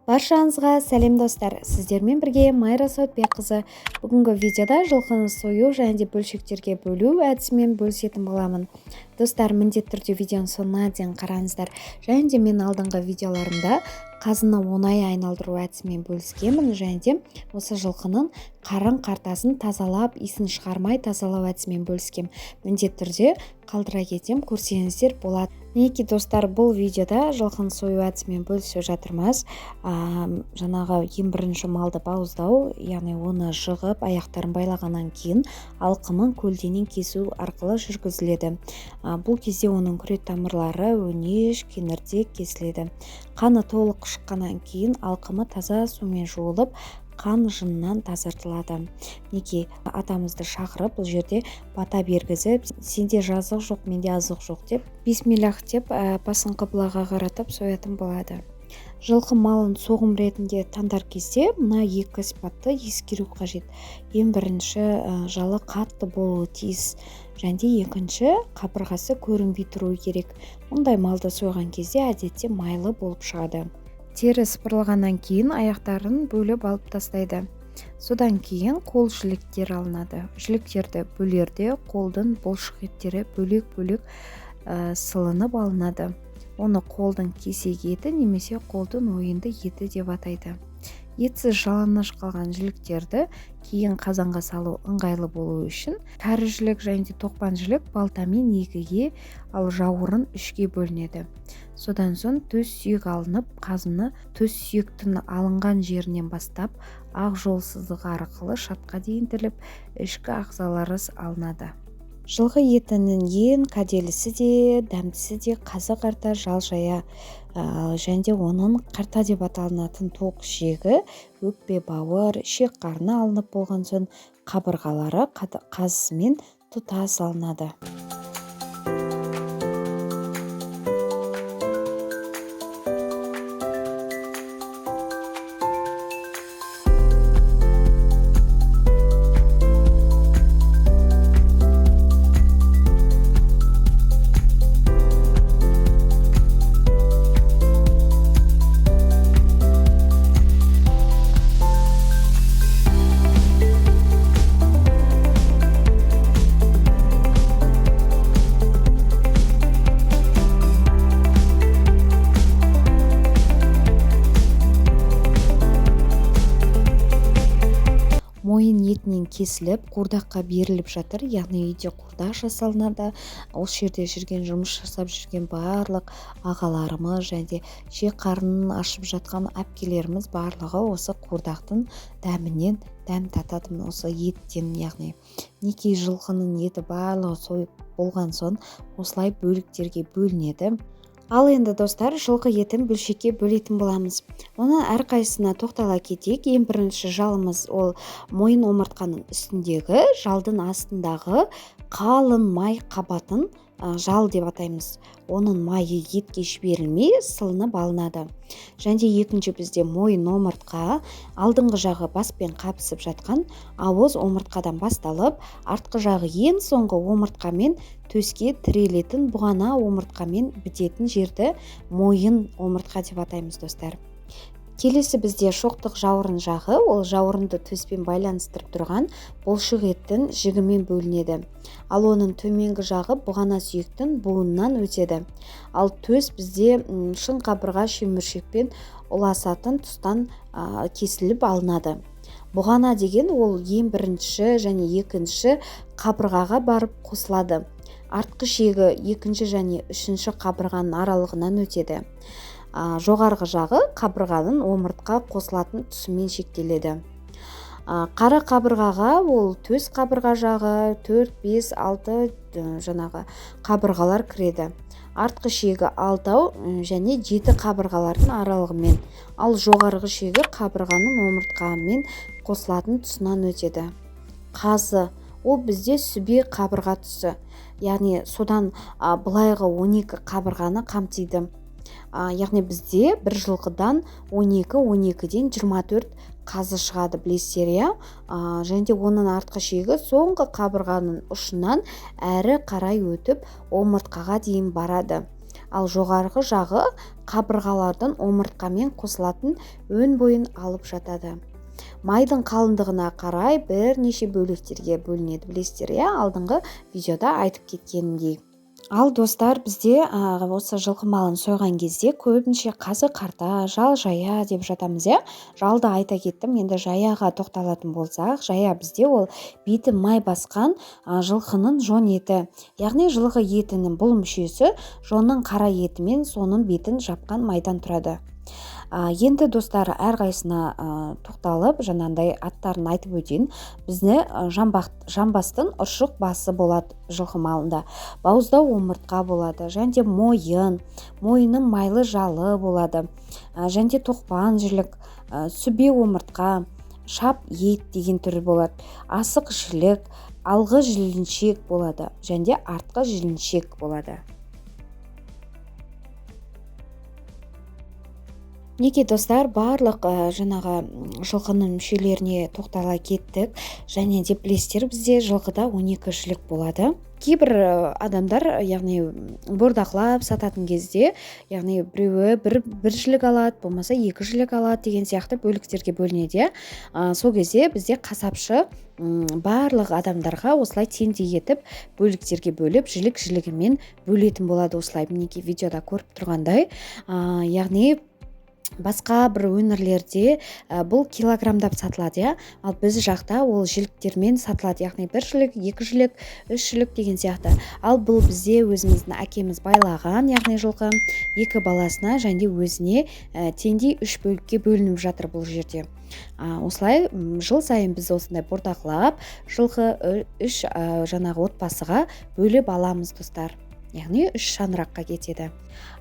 Баршаңызға сәлем достар, сіздермен бірге Майра Сауытбекқызы. Бүгінгі видеода жылқыны сою және де бөлшектерге бөлу әдісімен бөлісетін боламын. Достар, міндетті түрде видеоның соңына дейін қараңыздар. Және де мен алдыңғы видеоларымда қазыны оңай айналдыру әдісімен бөліскенмін, және де осы жылқының қарын қартасын тазалап, иісін шығармай тазалау әдісімен бөліскем. Міндетті түрде қалдыра кетем, көрсеңіздер болады. Мінекей достар, бұл видеода жылқыны сою әдісімен бөлісіп жатырмыз. Жаңағы ең бірінші малды бауыздау, яғни оны жығып, аяқтарын байлағаннан кейін алқымын көлденең кесу арқылы жүргізіледі. Бұл кезде оның күрет тамырлары, өнеш, кеңірдек кесіледі. Қаны толық шыққаннан кейін алқымы таза сумен жуылып, қан жынынан тазартылады. Неке атамызды шақырып, бұл жерде бата бергізіп, сенде жазық жоқ, менде азық жоқ деп, бисмиллах деп, басын қыблаға қаратып соятын болады. Жылқы малын соғым ретінде таңдар кезде мына екі сипатты ескеру қажет. Ең бірінші, жалы қатты болуы тиіс, және екінші, қабырғасы көрінбей тұруы керек. Мұндай малды сойған кезде әдетте майлы болып шығады. Тері сыпырылғаннан кейін аяқтарын бөліп алып тастайды. Содан кейін қол жіліктер алынады. Жіліктерді бөлерде қолдың бұлшық еттері бөлек-бөлек сылынып алынады. Оны қолдың кесек еті немесе қолдың ойынды еті деп атайды. Етсіз жалаңаш қалған жіліктерді кейін қазанға салу ыңғайлы болу үшін кәрі жілік және де тоқпан жілік балтамен екіге, ал жауырын үшке бөлінеді. Содан соң төс сүйек алынып, қазыны төс сүйектің алынған жерінен бастап ақ жол сызығы арқылы шатқа дейін тіліп, ішкі ағзалары алынады. Жылқы етінің ең кәделісі де, дәмдісі де қазы қарта, жал жая, және де оның қарта деп аталынатын тоқ ішегі, өкпе бауыр, ішек қарны алынып болған соң қабырғалары қазысымен тұтас алынады. Мойын етінен кесіліп, қуырдаққа беріліп жатыр, яғни үйде қуырдақ жасалынады. Осы жерде жүрген, жұмыс жасап жүрген барлық ағаларымыз және де ішек қарнын ашып жатқан әпкелеріміз барлығы осы қуырдақтың дәмінен дәм татады, осы еттен, яғни неке жылқының еті барлығы сойып болған соң осылай бөліктерге бөлінеді. Ал енді достар, жылқы етін бөлшекке бөлетін боламыз. Оны әрқайсысына тоқтала кетейік. Ең бірінші жалымыз ол мойын омыртқаның үстіндегі, жалдың астындағы қалың май қабатын жал деп атаймыз. Оның майы етке жіберілмей сылынып алынады. Және екінші бізде мойын омыртқа, алдыңғы жағы баспен қабысып жатқан ауыз омыртқадан басталып, артқы жағы ең соңғы омыртқамен төске тірелетін бұғана омыртқамен бітетін жерді мойын омыртқа деп атаймыз достар. Келесі бізде шоқтық жауырын жағы, ол жауырынды төспен байланыстырып тұрған бұлшық еттің жігімен бөлінеді. Ал оның төменгі жағы бұғана сүйектің буынынан өтеді. Ал төс бізде шын қабырға шеміршекпен ұласатын тұстан кесіліп алынады. Бұғана деген ол ең бірінші және екінші қабырғаға барып қосылады. Артқы шегі екінші және үшінші қабырғаның аралығынан өтеді. Жоғарғы жағы қабырғаның омыртқа қосылатын тұсымен шектеледі. Қара қабырғаға ол төс қабырға жағы 4, 5, 6 жаңағы қабырғалар кіреді. Артқы шегі 6 және 7 қабырғалардың аралығымен, ал жоғарғы шегі қабырғаның омыртқамен қосылатын тұсынан өтеді. Қазы ол бізде сүбе қабырға тұсы, яғни содан былайғы 12 қабырғаны қамтиды. Яғни бізде бір жылқыдан 12-12-ден 24 қазы шығады, білесіздер, иә? Және де оның артқы шегі соңғы қабырғаның ұшынан әрі қарай өтіп омыртқаға дейін барады. ал жоғарғы жағы қабырғалардың омыртқамен қосылатын өн бойын алып жатады. Майдың қалыңдығына қарай бірнеше бөліктерге бөлінеді, білесіздер, алдыңғы видеода айтып кеткенімдей. Ал достар, бізде осы жылқы малын сойған кезде көбінше қазы қарта, жал жая деп жатамыз. Жалды айта кеттім. Енді жаяға тоқталатын болсақ, жая бізде ол беті май басқан жылқының жон еті. Яғни жылқы етінің бұл мүшесі жонның қара еті мен соның бетін жапқан майдан тұрады. Енді достар, әрқайсына тоқталып, жаңағындай аттарын айтып өтейін. Бізде жамбастың ұршық басы болады жылқы малында. Бауыздау омыртқа болады, және мойынның майлы жалы болады. Және тоқпан жілік, сүбе омыртқа, шап ет деген түрі болады. Асық жілік, алғы жіліншек болады, және артқы жіліншек болады. Неке достар, барлық жаңағы жылқының мүшелеріне тоқтала кеттік. Және де білесіздер, бізде жылқыда 12 жілік болады. Кейбір адамдар, яғни бордақлап сататын кезде, яғни біреуі бір жілік алады, болмаса 2 жілік алады деген сияқты бөліктерге бөлінеді. Сол кезде бізде қасапшы барлық адамдарға осылай теңдей етіп бөліктерге бөліп, жілігімен бөлетін болады. Осылай мінекей видеода көріп тұрғандай, яғни басқа бір өңірлерде бұл килограмдап сатылады, ал біз жақта ол жіліктермен сатылады, яғни 1 жілік, 2 жілік, 3 жілік деген сияқты. Ал бұл бізде өзіміздің әкеміз байлаған, яғни жылқы 2 баласына және өзіне теңдей 3 бөлікке бөлініп жатыр бұл жерде. Осылай жыл сайын біз осындай бордақлап жылқы 3 жаңағы отбасыға бөліп аламыз достар. Яғни 3 шаңыраққа кетеді.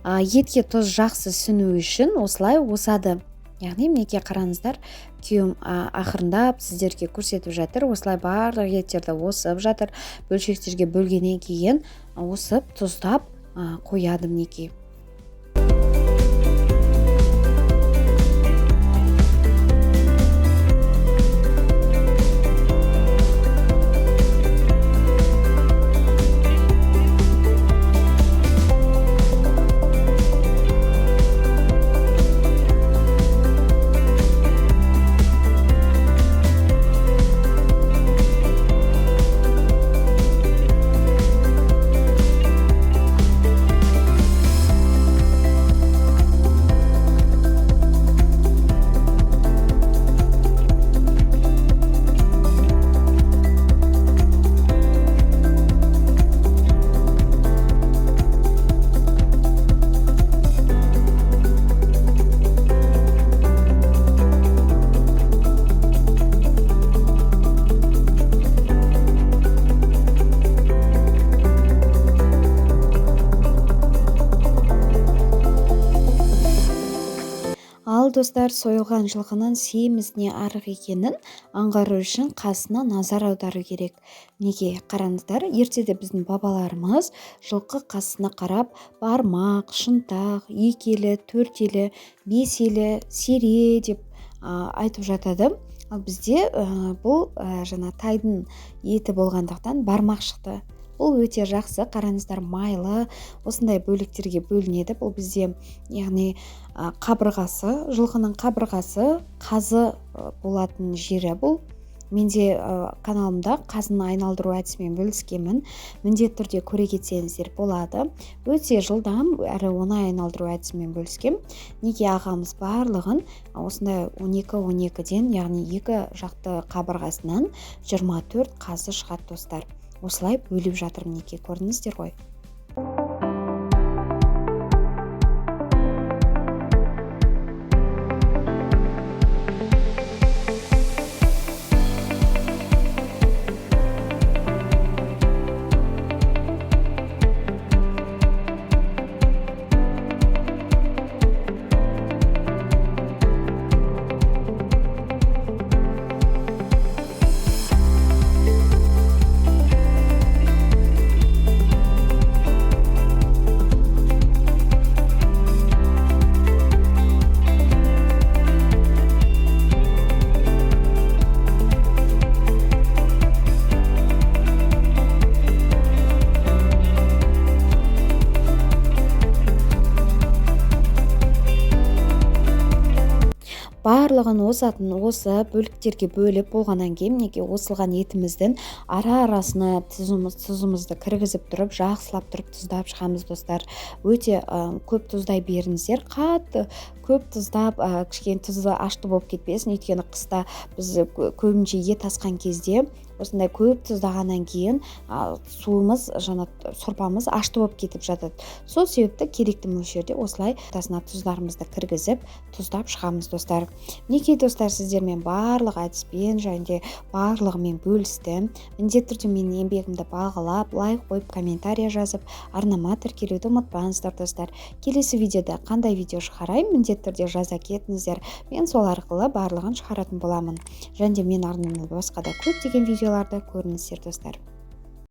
Етке тұз жақсы сіңу үшін осылай осады. Яғни мінекей қараңыздар, күйеуім ақырындап сіздерге көрсетіп жатыр. Осылай барлық еттерді осып жатыр. Бөлшектерге бөлгеннен кейін осып, тұздап қояды мінекей. Достар, сойылған жылқының семізіне арық екенін аңғару үшін қасына назар аудару керек. Неге қараңыздар, ертеде біздің бабаларымыз жылқы қасына қарап бармақ, шынтақ, 2 елі, 4 елі, 5 елі, сере деп айтып жатады. Ал бізде бұл жаңа тайдың еті болғандықтан бармақ шықты. Бұл өте жақсы, қараңыздар, майлы осындай бөліктерге бөлінеді. Бұл бізде яғни қабырғасы, жылқының қабырғасы қазы болатын жері бұл. Менде каналымда қазыны айналдыру әдісімен бөліскенмін. Міндетті түрде көре кетсеңіздер болады. Өте жылдам әрі оңай айналдыру әдісімен бөліскем. Неге ағамыз барлығын осындай 12-12-ден, яғни 2 жақты қабырғасынан 24 қазы шығады достар. Осылай бөліп жатырмын, неке көрдіңіздер ғой. барлығын осы бөліктерге бөліп болғаннан кейін мінекей осылған етіміздің арасына тұзымызды кіргізіп тұрып, жақсылап тұрып тұздап шығамыз достар. Өте көп тұздай беріңіздер. Қатты көп тұздап, кішкене тұзы ашты болып кетпесін. Өйткені қыста біз көбінше ет асқан кезде осындай көп тұздағаннан кейін суымыз, сорпамыз ашты болып кетіп жатады. Сол себепті керекті мөлшерде осылай ортасына тұздарымызды кіргізіп, тұздап шығамыз достар. Мінекей достар, сіздермен барлық әдіспен және барлығымен бөлістім. Міндетті түрде менің еңбегімді бағалап, лайк қойып, комментария жазып, арнама тіркелуді ұмытпаңыздар достар. Келесі видеода қандай видео шығарайын, міндетті түрде жаза кетіңіздер. Мен сол арқылы барлығын шығаратын боламын. Және мен арнамда басқа да көптеген видеоларда көріңіздер достар.